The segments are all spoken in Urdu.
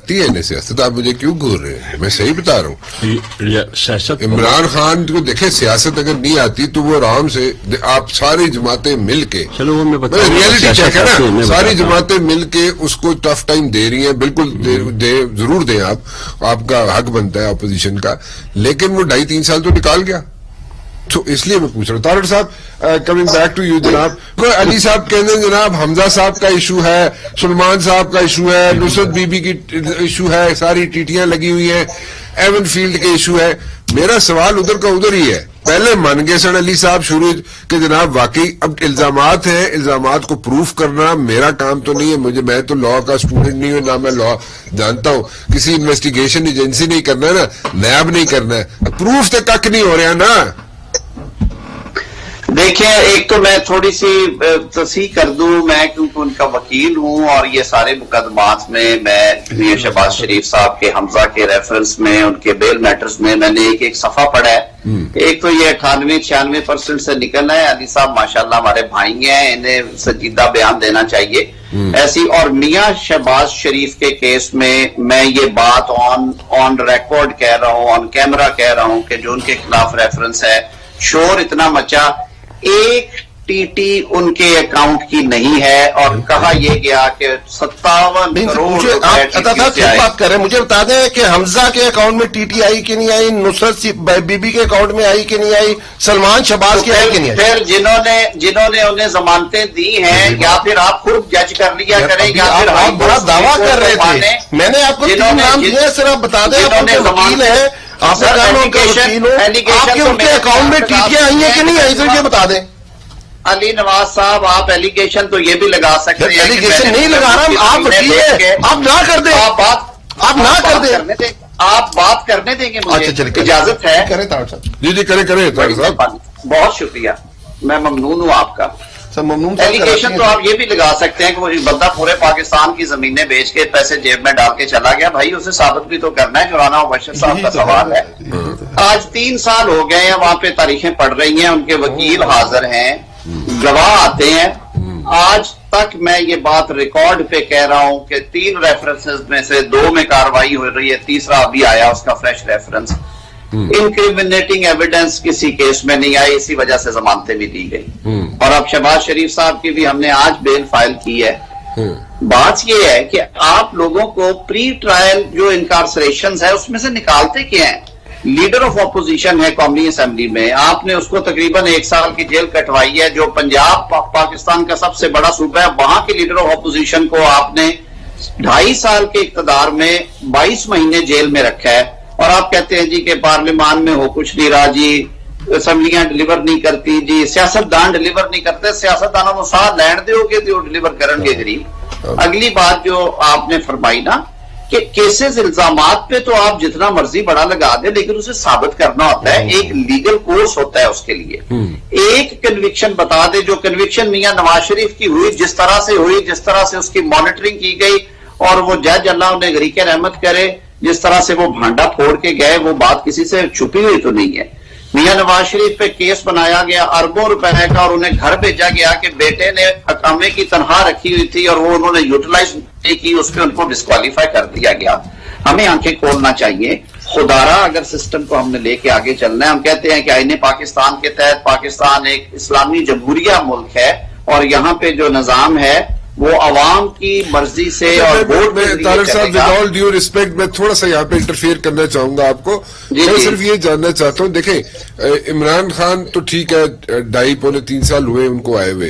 آتی ہے انہیں سیاست, آپ مجھے کیوں گھور رہے ہیں؟ میں صحیح بتا رہا ہوں. سیاست عمران خان کو دیکھیں, سیاست اگر نہیں آتی تو وہ آرام سے آپ ساری جماعتیں مل کے, چلو وہ میں بتاؤں ریئلٹی چیک ہے نا, ساری جماعتیں مل کے اس کو ٹف ٹائم دے رہی ہیں, بالکل ضرور دیں, آپ کا حق بنتا ہے اپوزیشن کا, لیکن وہ 2.5-3 سال تو نکال گیا. تو اس لیے میں پوچھ رہا ہوں. طارق صاحب کمنگ بیک ٹو یو جناب, علی صاحب کہتے ہیں جناب حمزہ صاحب کا ایشو ہے, سلمان صاحب کا ایشو ہے, نصرت بی بی کی ایشو ہے, ساری ٹیٹیاں لگی ہوئی ہیں, ایون فیلڈ کے ایشو ہے. میرا سوال ادھر کا ادھر ہی ہے. پہلے مان گئے سن علی صاحب شروع کہ جناب واقعی اب الزامات ہیں, الزامات کو پروف کرنا میرا کام تو نہیں ہے, میں تو لا کا اسٹوڈنٹ نہیں ہوں, نہ میں لا جانتا ہوں, کسی انویسٹیگیشن ایجنسی نہیں کرنا ہے نا, نیب نہیں کرنا ہے, پروف تو کک نہیں ہو رہا نا. دیکھیں, ایک تو میں تھوڑی سی تصحیح کر دوں, میں کیونکہ ان کا وکیل ہوں اور یہ سارے مقدمات میں میاں شہباز شریف صاحب کے حمزہ کے ریفرنس میں, ان کے بیل میٹرز میں نے ایک صفحہ پڑھا ہے. ایک تو یہ 98-96% سے نکلنا ہے. علی صاحب ماشاءاللہ ہمارے بھائی ہیں, انہیں سنجیدہ بیان دینا چاہیے ایسی. اور میاں شہباز شریف کے کیس میں یہ بات آن ریکارڈ کہہ رہا ہوں, آن کیمرہ کہہ رہا ہوں کہ جو ان کے خلاف ریفرنس ہے, شور اتنا مچا, ایک ٹی ٹی ان کے اکاؤنٹ کی نہیں ہے, اور کہا یہ گیا کہ 57 کروڑ بات کر رہے ہیں. مجھے بتا دیں کہ حمزہ کے اکاؤنٹ میں ٹی ٹی آئی کہ نہیں آئی, نصرت بی بی کے اکاؤنٹ میں آئی کہ نہیں آئی, سلمان شہباز کی آئی کہ نہیں آئی. پھر جنہوں نے انہیں ضمانتیں دی ہیں, یا پھر آپ خود جج کر لیا کریں, یا پھر آپ بڑا دعویٰ کر رہے تھے, میں نے آپ کو 3 نام دیے, صرف بتا دیں آپ کے وکیل ہیں, آپ ان کے اکاؤنٹ میں ٹی ٹی آئی ہیں کہ نہیں آئی, تو یہ بتا دیں. علی نواز صاحب, آپ ایلیگیشن تو یہ بھی لگا سکتے ہیں. ایلیگیشن نہیں لگا رہا, آپ وکیل ہیں, آپ نہ کر دیں, آپ نہ کر دیں, آپ بات کرنے دیں گے, مجھے اجازت ہے. جی کریں بہت شکریہ, میں ممنون ہوں آپ کا. ایلیگیشن تو آپ یہ بھی لگا سکتے ہیں کہ وہ بندہ پورے پاکستان کی زمینیں بیچ کے پیسے جیب میں ڈال کے چلا گیا, بھائی اسے ثابت بھی تو کرنا ہے. جو رانا مبشر صاحب کا سوال ہے, آج 3 سال ہو گئے ہیں, وہاں پہ تاریخیں پڑھ رہی ہیں, ان کے وکیل حاضر ہیں, گواہ آتے ہیں. آج تک میں یہ بات ریکارڈ پہ کہہ رہا ہوں کہ 3 ریفرنسز میں سے 2 میں کاروائی ہو رہی ہے, تیسرا ابھی آیا اس کا فریش ریفرنس. انکریمنیٹنگ ایویڈنس کسی کیس میں نہیں آئی, اسی وجہ سے ضمانتیں بھی دی گئی. اور اب شہباز شریف صاحب کی بھی ہم نے آج بیل فائل کی ہے. بات یہ ہے کہ آپ لوگوں کو پری ٹرائل جو انکارسریشنز ہے اس میں سے نکالتے کیا ہیں. لیڈر آف اپوزیشن ہے قومی اسمبلی میں, آپ نے اس کو تقریباً 1 سال کی جیل کٹوائی ہے. جو پنجاب پاکستان کا سب سے بڑا صوبہ ہے, وہاں کے لیڈر آف اپوزیشن کو آپ نے 2.5 سال کے اقتدار میں 22 مہینے جیل میں رکھا ہے. اور آپ کہتے ہیں جی کہ پارلیمان میں ہو کچھ نہیں رہا, جی اسمبلیاں ڈلیور نہیں کرتی, جی سیاست دان ڈلیور نہیں کرتے. سیاست دانوں کو ساتھ لینڈ دے گے تو ڈلیور کریں گے غریب. اگلی بات جو آپ نے فرمائی نا کہ کیسز الزامات پہ تو آپ جتنا مرضی بڑا لگا دیں, لیکن اسے ثابت کرنا ہوتا ہے, ایک لیگل کورس ہوتا ہے اس کے لیے. ایک کنوکشن بتا دے, جو کنوکشن میاں نواز شریف کی ہوئی, جس طرح سے ہوئی, جس طرح سے اس کی مانیٹرنگ کی گئی, اور وہ جج اللہ انہیں غریق رحمت کرے, جس طرح سے وہ بھانڈا پھوڑ کے گئے, وہ بات کسی سے چھپی ہوئی تو نہیں ہے. میاں نواز شریف پہ کیس بنایا گیا اربوں روپے کا, اور انہیں گھر بھیجا گیا کہ بیٹے نے اقامے کی تنخواہ رکھی ہوئی تھی اور وہ انہوں نے یوٹیلائز نہیں کی, اس پہ ان کو ڈسکوالیفائی کر دیا گیا. ہمیں آنکھیں کھولنا چاہیے. خدارا اگر سسٹم کو ہم نے لے کے آگے چلنا ہے, ہم کہتے ہیں کہ آئین پاکستان کے تحت پاکستان ایک اسلامی جمہوریہ ملک ہے, اور یہاں پہ جو نظام ہے وہ عوام کی مرضی سے اور ووٹ میں. طارق صاحب ود آل ڈیو ریسپیکٹ, میں تھوڑا سا یہاں پہ انٹرفیئر کرنا چاہوں گا آپ کو. میں صرف یہ جاننا چاہتا ہوں, دیکھیں عمران خان تو ٹھیک ہے 2.5-3 سال ہوئے ان کو آئے ہوئے,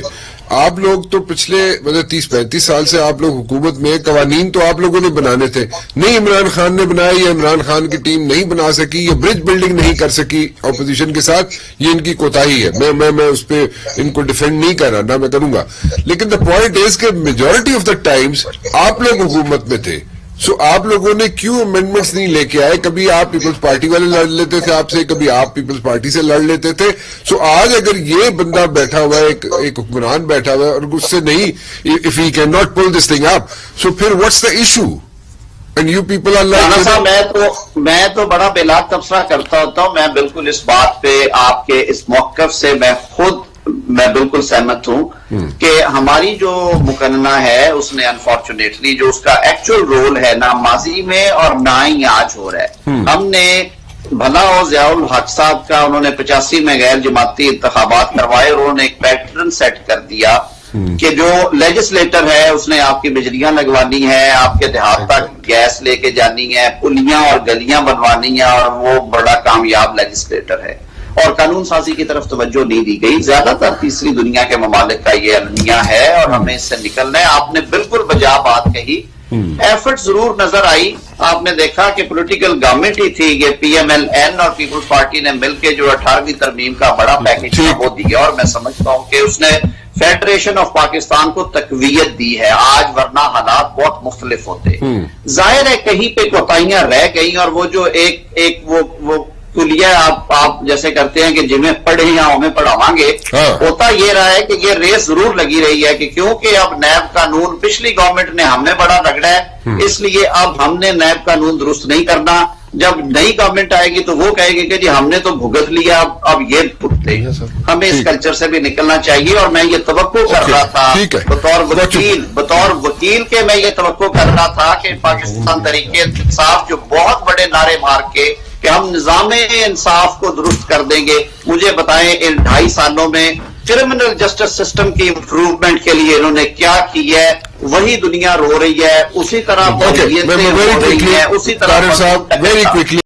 آپ لوگ تو پچھلے 30-35 سال سے آپ لوگ حکومت میں, قوانین تو آپ لوگوں نے بنانے تھے, نہیں عمران خان نے بنایا, یا عمران خان کی ٹیم نہیں بنا سکی, یہ برج بلڈنگ نہیں کر سکی اپوزیشن کے ساتھ, یہ ان کی کوتاہی ہے. میں اس پہ ان کو ڈیفینڈ نہیں کر رہا, نہ میں کروں گا, لیکن دا پوائنٹ از کہ میجورٹی آف دا ٹائمز آپ لوگ حکومت میں تھے, سو آپ لوگوں نے کیوں امینڈمنٹس نہیں لے کے آئے؟ کبھی آپ پیپلز پارٹی والے لڑ لیتے تھے آپ سے, کبھی آپ پیپلز پارٹی سے لڑ لیتے تھے. سو آج اگر یہ بندہ بیٹھا ہوا ہے, ایک حکمران بیٹھا ہوا ہے, اور اس سے نہیں, if he cannot pull this thing up, so پھر what's the issue? And you people are like... میں تو بڑا بلاک تبصرہ کرتا ہوتا ہوں. میں بالکل اس بات پہ آپ کے اس موقف سے میں خود میں بالکل سہمت ہوں کہ ہماری جو مقننہ ہے اس نے انفارچونیٹلی جو اس کا ایکچوئل رول ہے نہ ماضی میں اور نہ ہی آج ہو رہا ہے. ہم نے بھلا ہو ضیاء الحق صاحب کا، انہوں نے 85 میں غیر جماعتی انتخابات کروائے اور انہوں نے ایک پیٹرن سیٹ کر دیا کہ جو لیجسلیٹر ہے اس نے آپ کی بجلیاں لگوانی ہے، آپ کے دیہات تک گیس لے کے جانی ہے، پلیاں اور گلیاں بنوانی ہے، اور وہ بڑا کامیاب لیجسلیٹر ہے. اور قانون سازی کی طرف توجہ نہیں دی گئی. زیادہ تر تیسری دنیا کے ممالک کا یہ المیہ ہے اور ہمیں اس سے نکلنا ہے. آپ نے بالکل بجا بات کہی. ایفرٹ ضرور نظر آئی. آپ نے دیکھا کہ پولیٹیکل گورنمنٹ ہی تھی، یہ پی ایم ایل این اور پیپلز پارٹی نے مل کے جو 18ویں ترمیم کا بڑا پیکج وہ دیا، اور میں سمجھتا ہوں کہ اس نے فیڈریشن آف پاکستان کو تقویت دی ہے آج، ورنہ حالات بہت مختلف ہوتے. ظاہر ہے کہیں پہ کوتاہیاں رہ گئی، اور وہ جو ایک وہ کلیہ آپ جیسے کرتے ہیں کہ جنہیں پڑھے یا ہمیں پڑھاواں گے، ہوتا یہ رہا ہے کہ یہ ریس ضرور لگی رہی ہے کہ کیونکہ اب نیب قانون پچھلی گورنمنٹ نے ہم نے بڑا رگڑا ہے، اس لیے اب ہم نے نیب قانون درست نہیں کرنا. جب نئی گورنمنٹ آئے گی تو وہ کہے گی کہ جی ہم نے تو بھگت لیا، اب یہ بھگتے. ہمیں اس کلچر سے بھی نکلنا چاہیے. اور میں یہ توقع کر رہا تھا بطور وکیل کے میں یہ توقع کر رہا تھا کہ پاکستان تحریک انصاف جو بہت بڑے نعرے مار کے کہ ہم نظام انصاف کو درست کر دیں گے، مجھے بتائیں ان 2.5 سالوں میں کرمنل جسٹس سسٹم کی امپروومنٹ کے لیے انہوں نے کیا کی ہے؟ وہی دنیا رو رہی ہے، اسی طرح اسی طرح